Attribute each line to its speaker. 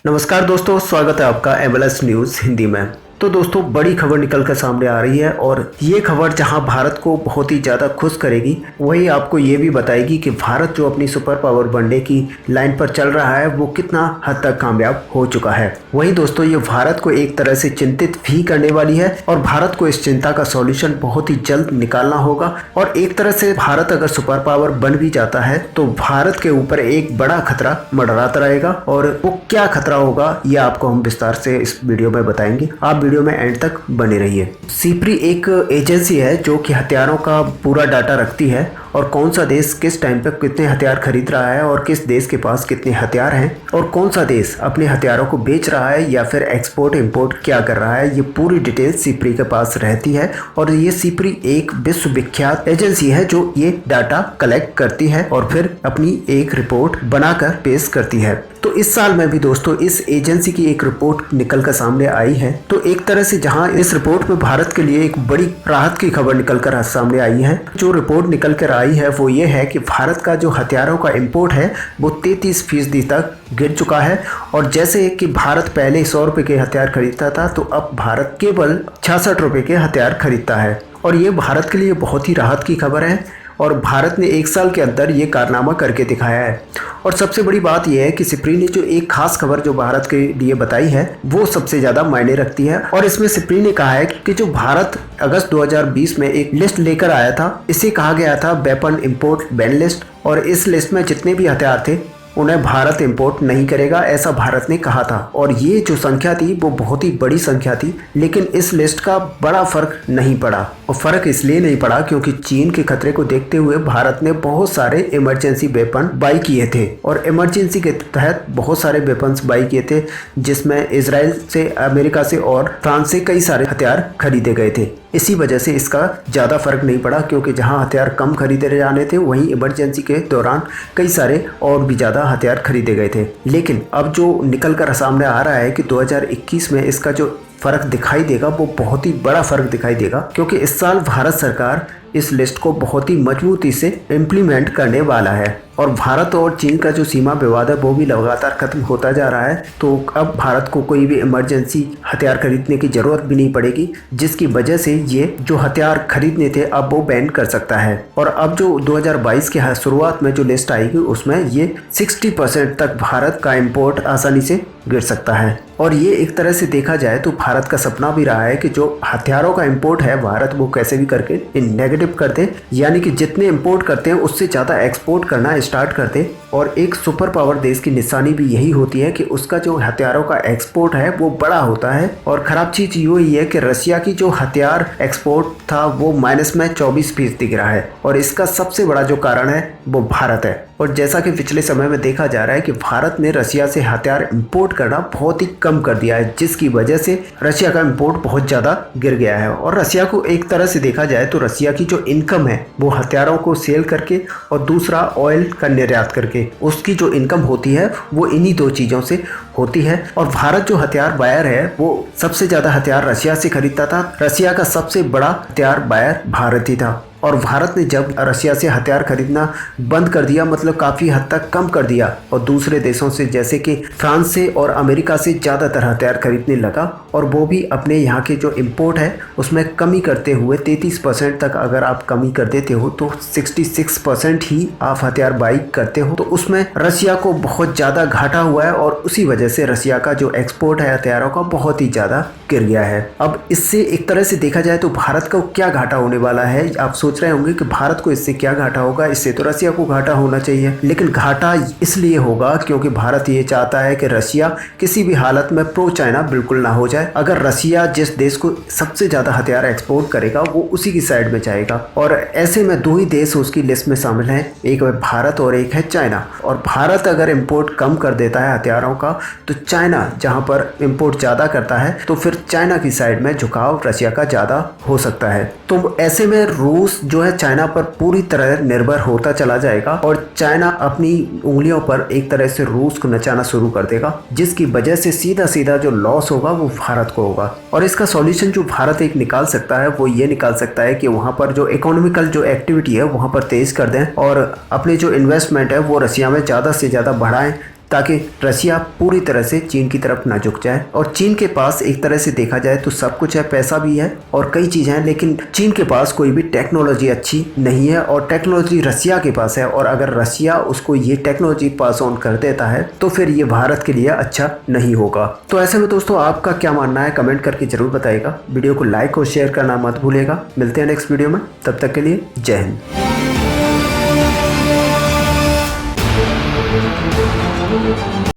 Speaker 1: नमस्कार दोस्तों, स्वागत है आपका MLS न्यूज़ हिंदी में। तो दोस्तों, बड़ी खबर निकल कर सामने आ रही है और ये खबर जहां भारत को बहुत ही ज़्यादा खुश करेगी, वही आपको ये भी बताएगी कि भारत जो अपनी सुपर पावर बनने की लाइन पर चल रहा है वो कितना हद तक कामयाब हो चुका है। वहीं दोस्तों, ये भारत को एक तरह से चिंतित भी करने वाली है और भारत को इस चिंता का सॉल्यूशन बहुत ही जल्द निकालना होगा। और एक तरह से भारत अगर सुपर पावर बन भी जाता है तो भारत के ऊपर एक बड़ा खतरा मंडराता रहेगा, और वो क्या खतरा होगा ये आपको हम विस्तार से इस वीडियो में बताएंगे। आप वीडियो में एंड तक बने रहिए। सीप्री एक एजेंसी है जो कि हथियारों का पूरा डाटा रखती है और कौन सा देश किस टाइम पे कितने हथियार खरीद रहा है और किस देश के पास कितने हथियार हैं और कौन सा देश अपने हथियारों को बेच रहा है या फिर एक्सपोर्ट इंपोर्ट क्या कर रहा है, ये पूरी डिटेल सीप्री के पास रहती है। और ये सीप्री एक विश्व विख्यात एजेंसी है जो ये डाटा कलेक्ट करती है और फिर अपनी एक रिपोर्ट बनाकर पेश करती है। तो इस साल में भी दोस्तों इस एजेंसी की एक रिपोर्ट निकल कर सामने आई है। तो एक तरह से जहां इस रिपोर्ट में भारत के लिए एक बड़ी राहत की खबर निकल कर सामने आई है। जो रिपोर्ट निकल कर आई है वो ये है कि भारत का जो हथियारों का इंपोर्ट है वो 33% तक गिर चुका है। और जैसे कि भारत पहले 100 रुपये के हथियार खरीदता था, तो अब भारत केवल 66 रुपये के हथियार खरीदता है। और ये भारत के लिए बहुत ही राहत की खबर है और भारत ने एक साल के अंदर ये कारनामा करके दिखाया है। और सबसे बड़ी बात यह है कि सिप्री ने जो एक खास खबर जो भारत के लिए बताई है वो सबसे ज़्यादा मायने रखती है। और इसमें सिप्री ने कहा है कि जो भारत अगस्त 2020 में एक लिस्ट लेकर आया था, इसे कहा गया था वेपन इंपोर्ट बैन लिस्ट, और इस लिस्ट में जितने भी हथियार थे उन्हें भारत इंपोर्ट नहीं करेगा, ऐसा भारत ने कहा था। और ये जो संख्या थी वो बहुत ही बड़ी संख्या थी, लेकिन इस लिस्ट का बड़ा फर्क नहीं पड़ा। और फर्क इसलिए नहीं पड़ा क्योंकि चीन के खतरे को देखते हुए भारत ने बहुत सारे इमरजेंसी वेपन बाई किए थे, और इमरजेंसी के तहत बहुत सारे वेपन्स बाई किए थे, जिसमें इजराइल से, अमेरिका से और फ्रांस से कई सारे हथियार खरीदे गए थे। इसी वजह से इसका ज़्यादा फर्क नहीं पड़ा, क्योंकि जहां हथियार कम खरीदे जाने थे वहीं इमरजेंसी के दौरान कई सारे और भी ज़्यादा हथियार खरीदे गए थे। लेकिन अब जो निकल कर सामने आ रहा है कि 2021 में इसका जो फर्क दिखाई देगा वो बहुत ही बड़ा फर्क दिखाई देगा, क्योंकि इस साल भारत सरकार इस लिस्ट को बहुत ही मजबूती से इम्प्लीमेंट करने वाला है। और भारत और चीन का जो सीमा विवाद है वो भी लगातार खत्म होता जा रहा है। तो अब भारत को कोई भी इमरजेंसी हथियार खरीदने की ज़रूरत भी नहीं पड़ेगी, जिसकी वजह से ये जो हथियार खरीदने थे अब वो बैन कर सकता है। और अब जो 2022 के शुरुआत में जो लिस्ट आएगी उसमें ये 60% तक भारत का इम्पोर्ट आसानी से गिर सकता है। और ये एक तरह से देखा जाए तो भारत का सपना भी रहा है कि जो हथियारों का इंपोर्ट है भारत वो कैसे भी करके नेगेटिव कर दे, यानी कि जितने इंपोर्ट करते हैं उससे ज़्यादा एक्सपोर्ट करना स्टार्ट कर दे। और एक सुपर पावर देश की निशानी भी यही होती है कि उसका जो हथियारों का एक्सपोर्ट है वो बड़ा होता है। और ख़राब चीज़ ये ही है कि रशिया की जो हथियार एक्सपोर्ट था वो माइनस में 24% दिख रहा है, और इसका सबसे बड़ा जो कारण है वो भारत है। और जैसा कि पिछले समय में देखा जा रहा है कि भारत ने रशिया से हथियार इंपोर्ट करना बहुत ही कम कर दिया है, जिसकी वजह से रशिया का इंपोर्ट बहुत ज़्यादा गिर गया है। और रशिया को एक तरह से देखा जाए तो रशिया की जो इनकम है वो हथियारों को सेल करके और दूसरा ऑयल का निर्यात करके उसकी जो इनकम होती है वो इन्हीं दो चीज़ों से होती है। और भारत जो हथियार बायर है वो सबसे ज़्यादा हथियार रशिया से खरीदता था। रशिया का सबसे बड़ा हथियार बायर भारत ही था। और भारत ने जब रशिया से हथियार खरीदना बंद कर दिया, मतलब काफ़ी हद तक कम कर दिया, और दूसरे देशों से जैसे कि फ्रांस से और अमेरिका से ज़्यादातर हथियार खरीदने लगा, और वो भी अपने यहाँ के जो इंपोर्ट है उसमें कमी करते हुए 33% तक अगर आप कमी कर देते हो तो 66% ही आप हथियार बाई करते हो, तो उसमें रशिया को बहुत ज़्यादा घाटा हुआ है। और उसी वजह से रशिया का जो एक्सपोर्ट है हथियारों का बहुत ही ज़्यादा गिर गया है। अब इससे एक तरह से देखा जाए तो भारत को क्या घाटा होने वाला है, आप सोच रहे होंगे कि भारत को इससे क्या घाटा होगा। इससे तो रशिया को घाटा होना चाहिए, लेकिन घाटा इसलिए होगा क्योंकि भारत ये चाहता है कि रशिया किसी भी हालत में प्रो चाइना बिल्कुल ना हो जाए। अगर रशिया जिस देश को सबसे ज़्यादा हथियार एक्सपोर्ट करेगा वो उसी की साइड में जाएगा। और ऐसे में दो ही देश उसकी लिस्ट में शामिल हैं, एक है भारत और एक है चाइना। और भारत अगर इम्पोर्ट कम कर देता है हथियारों का तो चाइना जहाँ पर इम्पोर्ट ज़्यादा करता है तो फिर चाइना की साइड में झुकाव रशिया का ज़्यादा हो सकता है। तो ऐसे में रूस जो है चाइना पर पूरी तरह निर्भर होता चला जाएगा, और चाइना अपनी उंगलियों पर एक तरह से रूस को नचाना शुरू कर देगा, जिसकी वजह से सीधा सीधा जो लॉस होगा वो भारत को होगा। और इसका सॉल्यूशन जो भारत एक निकाल सकता है वो ये निकाल सकता है कि वहाँ पर जो इकोनॉमिकल जो एक्टिविटी है वहाँ पर तेज कर दें और अपने जो इन्वेस्टमेंट है वो रशिया में ज़्यादा से ज़्यादा बढ़ाएं, ताकि रसिया पूरी तरह से चीन की तरफ ना झुक जाए। और चीन के पास एक तरह से देखा जाए तो सब कुछ है, पैसा भी है और कई चीज़ें हैं, लेकिन चीन के पास कोई भी टेक्नोलॉजी अच्छी नहीं है और टेक्नोलॉजी रसिया के पास है। और अगर रसिया उसको ये टेक्नोलॉजी पास ऑन कर देता है तो फिर ये भारत के लिए अच्छा नहीं होगा। तो ऐसे में दोस्तों आपका क्या मानना है कमेंट करके जरूर बताइएगा। वीडियो को लाइक और शेयर करना मत भूलिएगा। मिलते हैं नेक्स्ट वीडियो में, तब तक के लिए जय हिंद।